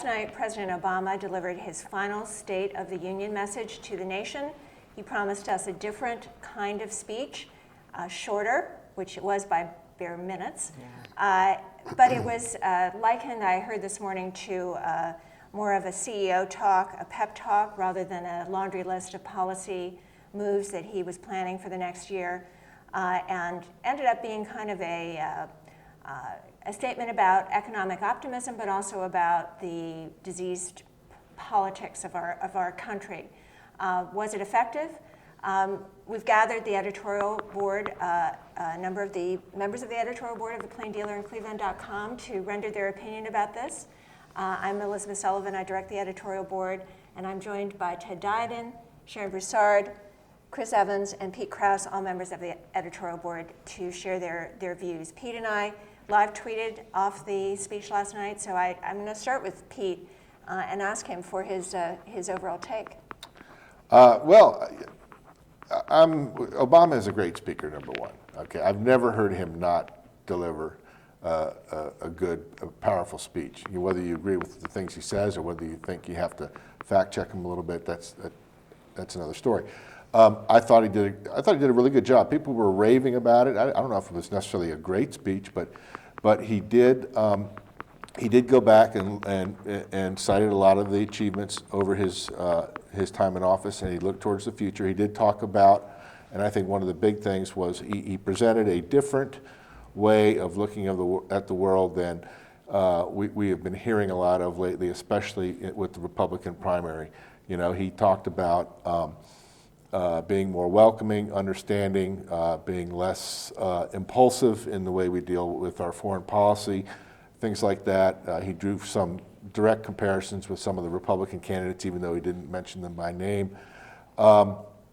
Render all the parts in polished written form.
Last night, President Obama delivered his final State of the Union message to the nation. He promised us a different kind of speech, shorter, which it was by bare minutes. Yeah. But it was likened, I heard this morning, to more of a CEO talk, a pep talk, rather than a laundry list of policy moves that he was planning for the next year, and ended up being kind of a statement about economic optimism, but also about the diseased politics of our country. Was it effective? We've gathered the editorial board, a number of the members of the editorial board of the Plain Dealer and cleveland.com to render their opinion about this. I'm Elizabeth Sullivan, I direct the editorial board, and I'm joined by Ted Diadin, Sharon Broussard, Chris Evans, and Pete Krause, all members of the editorial board, to share their views. Pete and I live tweeted off the speech last night, so I'm going to start with Pete and ask him for his overall take. Obama is a great speaker, number one. Okay, I've never heard him not deliver a good, powerful speech. Whether you agree with the things he says or whether you think you have to fact check him a little bit, that's another story. I thought he did a really good job. People were raving about it. I don't know if it was necessarily a great speech, but he did go back and cited a lot of the achievements over his time in office, and he looked towards the future. He did talk about, and I think one of the big things was he presented a different way of looking at the world than we have been hearing a lot of lately, especially with the Republican primary. You know, he talked about being more welcoming, understanding, being less impulsive in the way we deal with our foreign policy, things like that. He drew some direct comparisons with some of the Republican candidates, even though he didn't mention them by name.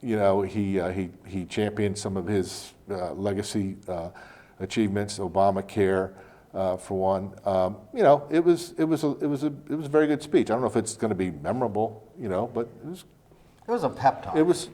He championed some of his legacy achievements, Obamacare, for one. It was a very good speech. I don't know if it's going to be memorable, but it was. It was a pep talk. It was.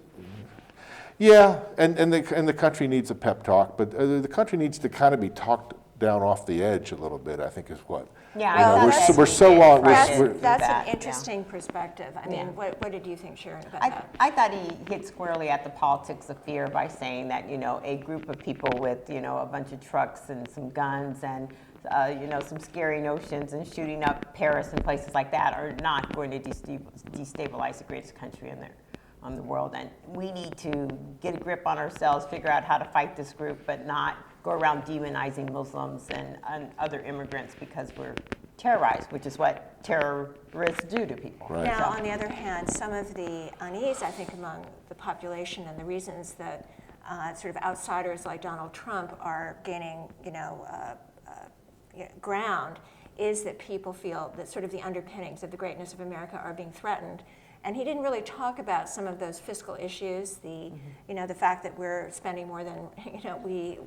Yeah, and the country needs a pep talk, but the country needs to kind of be talked down off the edge a little bit, I think is what. Yeah, we're so long. That's an interesting perspective. I mean, what did you think, Sharon, about that? I thought he hit squarely at the politics of fear by saying that, a group of people with, a bunch of trucks and some guns and, some scary notions and shooting up Paris and places like that are not going to destabilize the greatest country in the world. And we need to get a grip on ourselves, figure out how to fight this group, but not go around demonizing Muslims and other immigrants because we're terrorized, which is what terrorists do to people. Right. Now, on the other hand, some of the unease, I think, among the population and the reasons that sort of outsiders like Donald Trump are gaining, ground is that people feel that sort of the underpinnings of the greatness of America are being threatened. And he didn't really talk about some of those fiscal issues, the fact that we're spending more than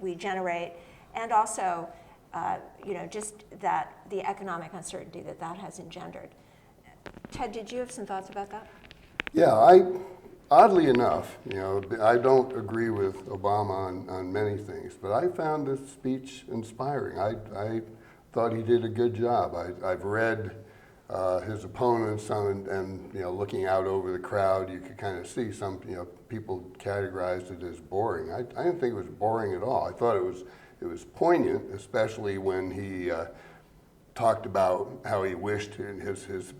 we generate, and also just that the economic uncertainty that has engendered. Ted, did you have some thoughts about that? Yeah, oddly enough, I don't agree with Obama on many things, but I found this speech inspiring. I thought he did a good job. I've read his opponents and looking out over the crowd, you could kind of see some people categorized it as boring. I didn't think it was boring at all. I thought it was poignant, especially when he talked about how he wished his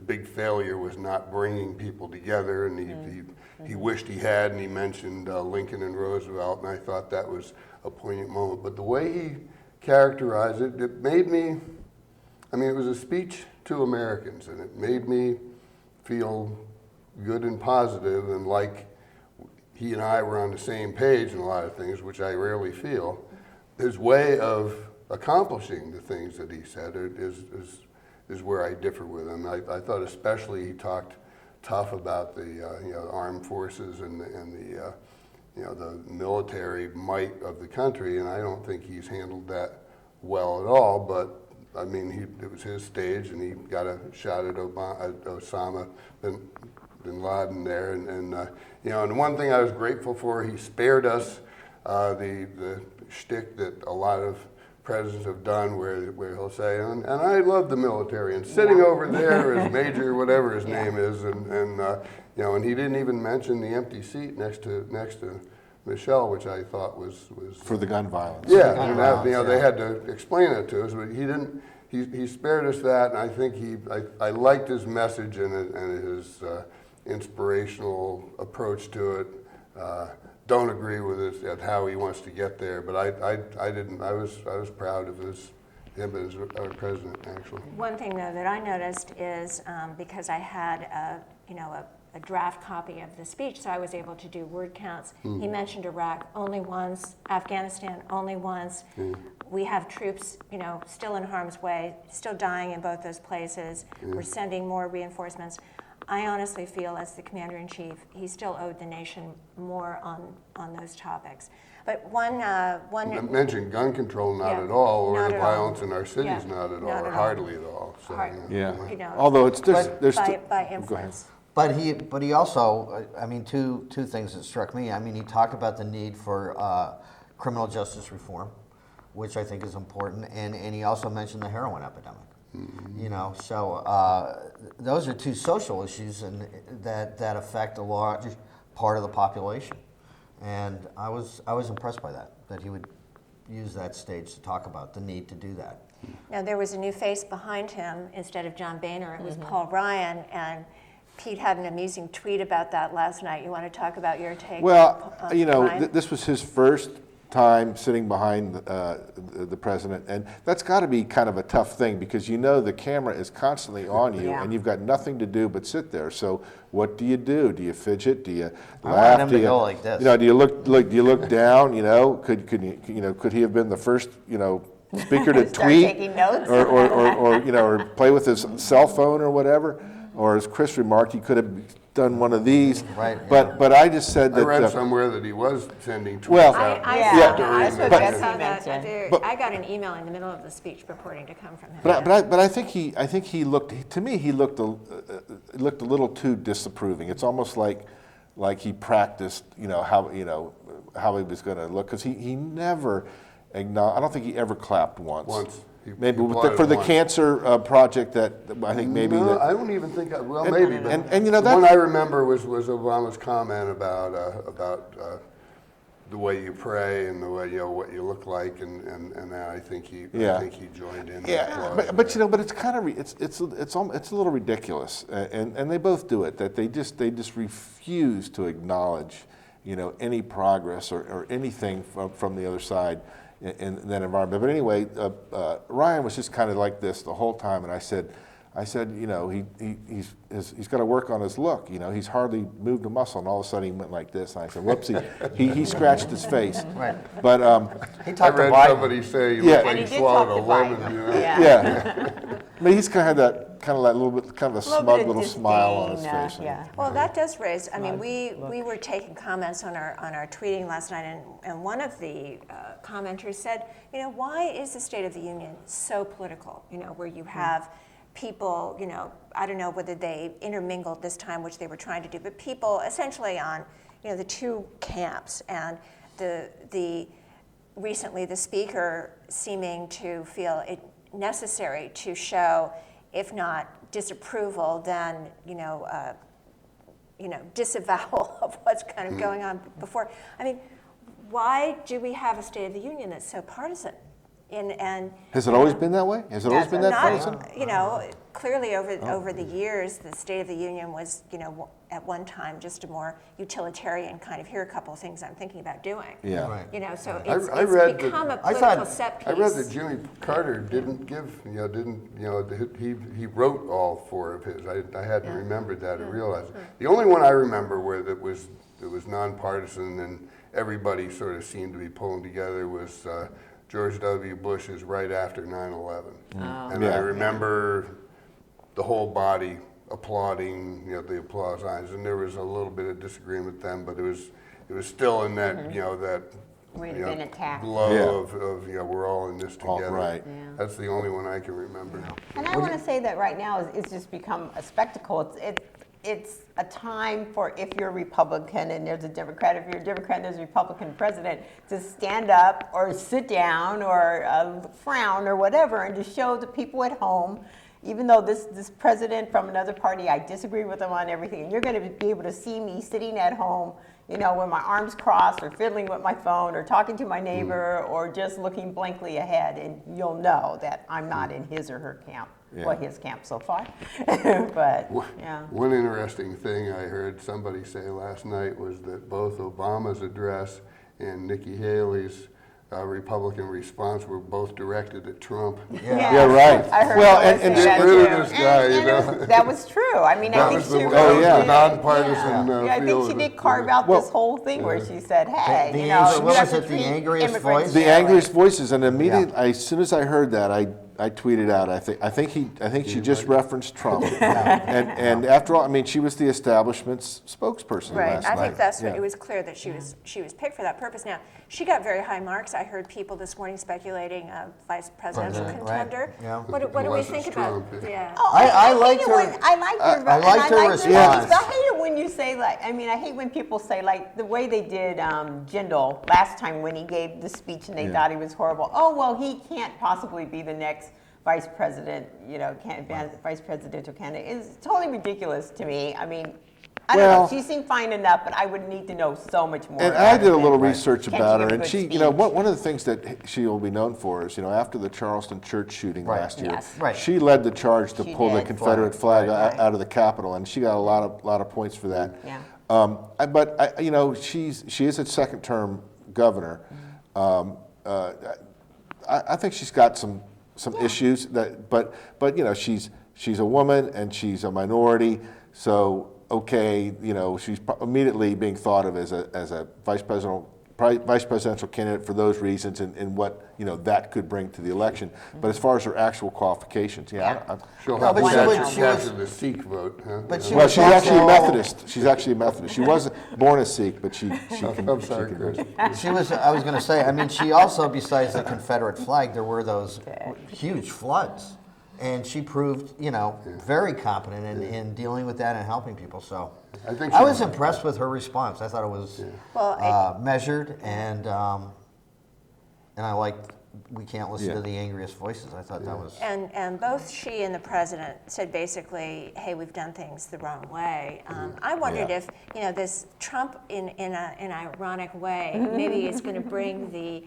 big failure was not bringing people together, and he wished he had, and he mentioned Lincoln and Roosevelt, and I thought that was a poignant moment. But the way he characterized it, it made me. It was a speech to Americans, and it made me feel good and positive, and like he and I were on the same page in a lot of things, which I rarely feel. His way of accomplishing the things that he said is where I differ with him. I thought especially he talked tough about the armed forces and the military might of the country, and I don't think he's handled that well at all, but it was his stage, and he got a shot at Osama bin Laden there, and the one thing I was grateful for, he spared us the shtick that a lot of presidents have done where he'll say, and I love the military, and sitting over there is Major whatever his name is, and you know, and he didn't even mention the empty seat next to Michelle, which I thought was For the gun violence. yeah, and that, you know, they had to explain it to us, but he didn't. He spared us that, and I think I liked his message and his inspirational approach to it. Don't agree with it at how he wants to get there, but I didn't. I was proud of him as our president, actually. One thing, though, that I noticed is because I had a draft copy of the speech, so I was able to do word counts. He mentioned Iraq only once, Afghanistan only once. We have troops, still in harm's way, still dying in both those places. We're sending more reinforcements. I honestly feel, as the commander-in-chief, he still owed the nation more on those topics. But one mentioned gun control, not Yeah, at all, or not the at all. violence in our cities, Yeah, not at all, not or at all. hardly at all. So, Yeah. Although it's just there's by Go ahead. influence. But he also, I mean, two things that struck me. I mean, he talked about the need for criminal justice reform, which I think is important, and he also mentioned the heroin epidemic. So those are two social issues and that affect a large part of the population, and I was impressed by that he would use that stage to talk about the need to do that. Now, there was a new face behind him instead of John Boehner. It was Paul Ryan, and Pete had an amusing tweet about that last night. You want to talk about your take? Well, on Ryan? this was his first time sitting behind the president, and that's got to be kind of a tough thing because the camera is constantly on you, Yeah. and you've got nothing to do but sit there. So what do? Do you fidget? Do you I laugh? want him do to you, go like this. Do you look down? Could he have been the first speaker to Start tweet taking notes. or play with his cell phone or whatever? Or as Chris remarked, he could have done one of these. Right, But I just said I that. read somewhere that he was sending tweets Well, out. That's what I Betsy saw that. mentioned. I got an email in the middle of the speech purporting to come from him. But I think he looked, to me, he looked a little too disapproving. It's almost like he practiced how he was going to look, because he never acknowledged. I don't think he ever clapped once. Maybe he applauded for the once. cancer project that I think maybe. No, that, I don't even think. Maybe. But and the that one I remember was Obama's comment about the way you pray and the way what you look like, and I think he joined in. Yeah, but it's kind of it's a little ridiculous, and they both do it. That they just refuse to acknowledge any progress or anything from the other side in that environment. But anyway, Ryan was just kind of like this the whole time, and I said, he's got to work on his look. He's hardly moved a muscle, and all of a sudden he went like this. And I said, whoopsie, he scratched his face. Right. But He I talked to read Biden. somebody say he Yeah. looked like And he he did swallowed talk a to lemon. Biden. Yeah. yeah, I mean, he's kind of had that little bit, kind of a little smug bit of little smile on his disdain, face. yeah. Well, that does raise. I mean, we were taking comments on our tweeting last night, and one of the commenters said, why is the State of the Union so political? Where you have people, I don't know whether they intermingled this time, which they were trying to do, but people essentially on, the two camps, and recently the speaker seeming to feel it necessary to show, if not disapproval, then disavowal of what's kind of going on before. I mean, why do we have a State of the Union that's so partisan? And Has it always been that way? Has it always been that not, partisan? clearly over the years, the State of the Union was, at one time just a more utilitarian kind of, here are a couple of things I'm thinking about doing. Yeah. Right. So I it's read become a I political thought- set piece. I read that Jimmy Carter didn't give, he wrote all four of his. I hadn't remembered that or realized it. The only one I remember where that was nonpartisan and everybody sort of seemed to be pulling together was George W. Bush's right after 9/11. And I Yeah. remember the whole body applauding, the applause signs, and there was a little bit of disagreement then, but it was still in that, that We'd have been attacked. glow of we're all in this All together. right. Yeah. That's the only one I can remember. And I want to say that right now it's just become a spectacle. it's a time for, if you're a Republican and there's a Democrat, if you're a Democrat and there's a Republican president, to stand up or sit down or frown or whatever, and to show the people at home, even though this president from another party, I disagree with him on everything, and you're going to be able to see me sitting at home, with my arms crossed or fiddling with my phone or talking to my neighbor or just looking blankly ahead, and you'll know that I'm not in his or her camp. Yeah. Well, his camp so far. But, yeah. One interesting thing I heard somebody say last night was that both Obama's address and Nikki Haley's Republican response were both directed at Trump. Yeah, right. I heard Well, someone and say get that rid too. of this guy, And that was true. I mean, I That think was the, she that was yeah. the nonpartisan I think feel she of did it. carve out Well, this whole thing where she said, "Hey, The you angry- know, what you was have it, to the treat angriest immigrants voice? The fairly." angriest voices, and immediately, as soon as I heard that, I tweeted out. I think she just referenced Trump. And after all, I mean, she was the establishment's spokesperson Right, last I night. think that's what, Yeah. it was clear that she was picked for that purpose. Now, she got very high marks. I heard people this morning speculating a vice presidential President, right, contender. yeah. What do we Unless think it's about? Trump, Yeah. Oh, I hate liked it her- when- I liked her. I liked her response. I hate it when you say I hate when people say the way they did Jindal last time when he gave the speech and they thought he was horrible. Oh well, he can't possibly be the next vice president. Vice presidential candidate. It's totally ridiculous to me. I mean, I don't Well- know. She seemed fine enough, but I would need to know so much more. And about I did her a little than, research can about give her, a and good she, speech? one of the things that she will be known for is, after the Charleston church shooting Right. last year, Yes. Right. she led the charge to She pull the did. Confederate flag Right. out of the Capitol, and she got a lot of points for that. Yeah. She is a second-term governor. I think she's got some issues but she's a woman and she's a minority, so okay, she's immediately being thought of as a vice presidential candidate for those reasons and what that could bring to the election. But as far as her actual qualifications, She'll No, have but to she capture was- the Sikh vote. Huh? But she well, was she's actually a also- Methodist. She's actually a Methodist. She wasn't born a Sikh, but she can. I'm sorry, she can- Chris. I was going to say, I mean, she also, besides the Confederate flag, there were those huge floods. And she proved, very competent in dealing with that and helping people. So I think I she- was impressed with her response. I thought it was Well, measured and I liked, we can't listen Yeah. to the angriest voices. I thought that was. And both she and the president said basically, hey, we've done things the wrong way. I wondered Yeah. if, this Trump in an ironic way, maybe it's going to bring the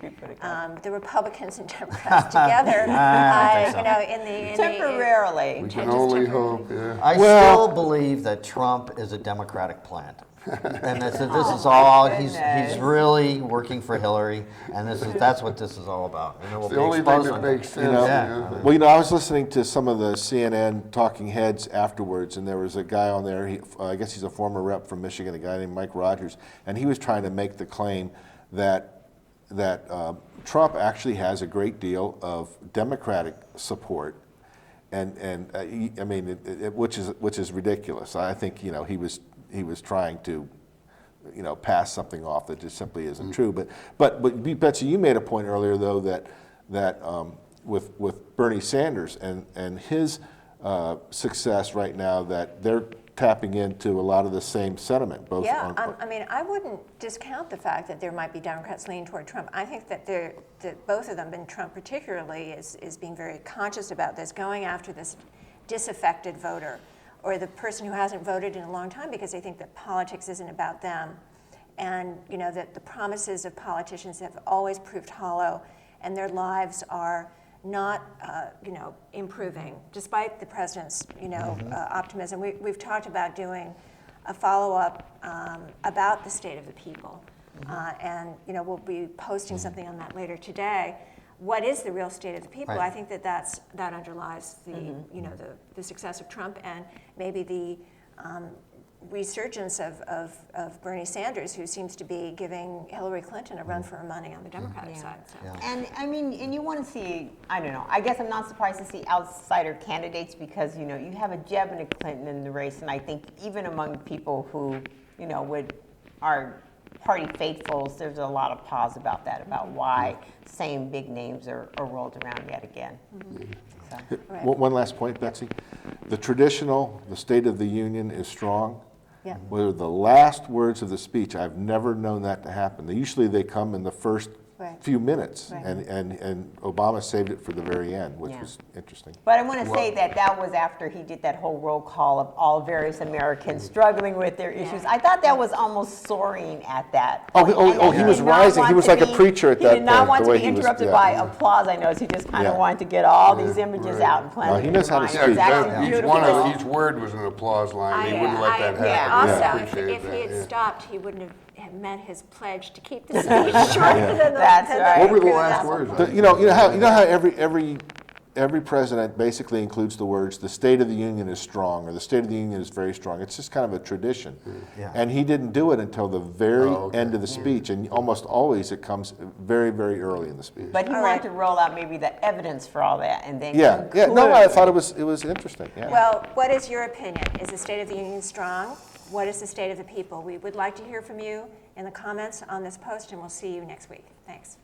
Republicans and Democrats together. I think so. In the Temporarily. We can Just only temporary. hope, yeah. I still believe that Trump is a Democratic plant. And this is all, he's goodness. really working for Hillary, and that's what this is all about. And it will It's the be only thing exposed that on makes that. sense. Yeah. Well, I was listening to some of the CNN talking heads afterwards, and there was a guy on there, I guess he's a former rep from Michigan, a guy named Mike Rogers, and he was trying to make the claim that Trump actually has a great deal of Democratic support, and which is ridiculous. I think he was trying to pass something off that just simply isn't true. But Betsy, you made a point earlier though that with Bernie Sanders and his success right now, that they're tapping into a lot of the same sentiment. Both Yeah, on, I wouldn't discount the fact that there might be Democrats leaning toward Trump. I think that both of them, and Trump particularly, is being very conscious about this, going after this disaffected voter or the person who hasn't voted in a long time because they think that politics isn't about them, and that the promises of politicians have always proved hollow, and their lives are not improving despite the president's optimism. We've talked about doing a follow-up about the state of the people, and we'll be posting something on that later today. What is the real state of the people? Right. I think that underlies the the success of Trump and maybe the resurgence of Bernie Sanders, who seems to be giving Hillary Clinton a run for her money on the Democratic side. So. And and you want to see, I don't know, I guess I'm not surprised to see outsider candidates because, you have a Jeb and a Clinton in the race, and I think even among people who, are party faithfuls, there's a lot of pause about that, about why same big names are rolled around yet again. So. Right. One last point, Betsy. the traditional, the State of the Union is strong. Yeah. Were the last words of the speech. I've never known that to happen. Usually they come in the first Right. few minutes, Right. and Obama saved it for the very end, which Yeah. was interesting. But I want to say that was after he did that whole roll call of all various Americans struggling with their issues. I thought that was almost soaring at that. Oh, And he did was not rising. want He was to like a preacher at that He did not point, want the to way be he was- interrupted yeah. by applause. I know he just kind of Yeah. wanted to get all these images right. out and plenty. No, he knows how to of speak. Yeah, It was actually each beautiful. each word was an applause line. He I- wouldn't let I- that happen. yeah, I Also, appreciate if he that, had yeah. stopped, he wouldn't have met his pledge to keep the speech shorter than the. That's than right. What were the previous last one. words? You know how every president basically includes the words, "The State of the Union is strong," or "The State of the Union is very strong." It's just kind of a tradition. Yeah. And he didn't do it until the very Oh, okay. end of the speech, and almost always it comes very, very early in the speech. But he All wanted right. to roll out maybe the evidence for all that and then Yeah, conclude. no, I thought it was interesting. Yeah. Well, what is your opinion? Is the State of the Union strong? What is the state of the people? We would like to hear from you in the comments on this post, and we'll see you next week. Thanks.